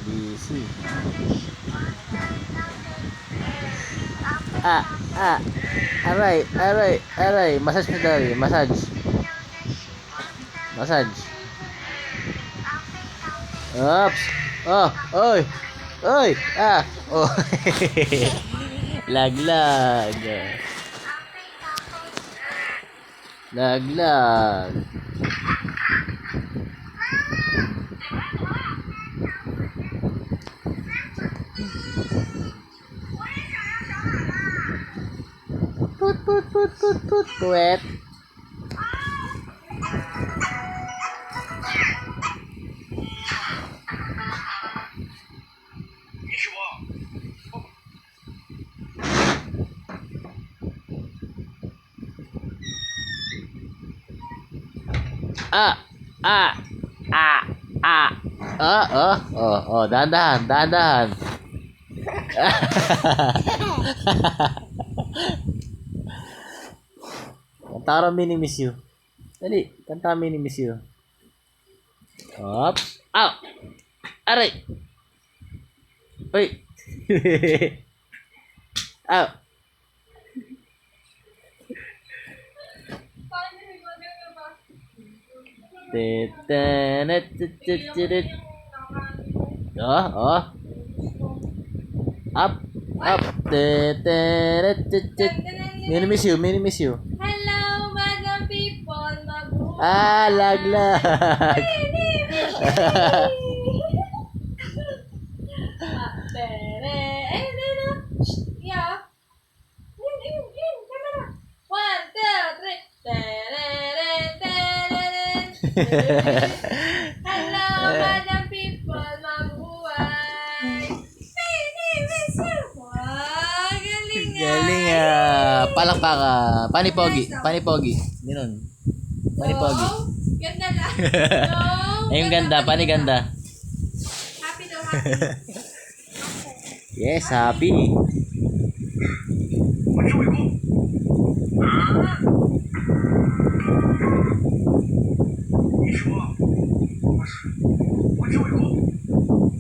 Busy. Aray. Massage na dali. Massage. Oops. Oh, oy. Oh. Laglag. Puwet. Dahan. Kanta Mini Miss You. Dali, kanta Mini Miss You. Oops. Ow. Aray. Uy. Ow. Oh. Up. Mini Miss You. Hello, Madam People, mabuhay. Laglag. Yeah. Yun, camera. 1, 2, 3. Hello, Madam People, mabuhay. Miss you. Wow, galing nga. Galing palakpaka. Panipogi. Ganun. Panipogi. Wow, ganda lang. No, Ayun ganda, paniganda. Happy daw, happy. Yes, happy.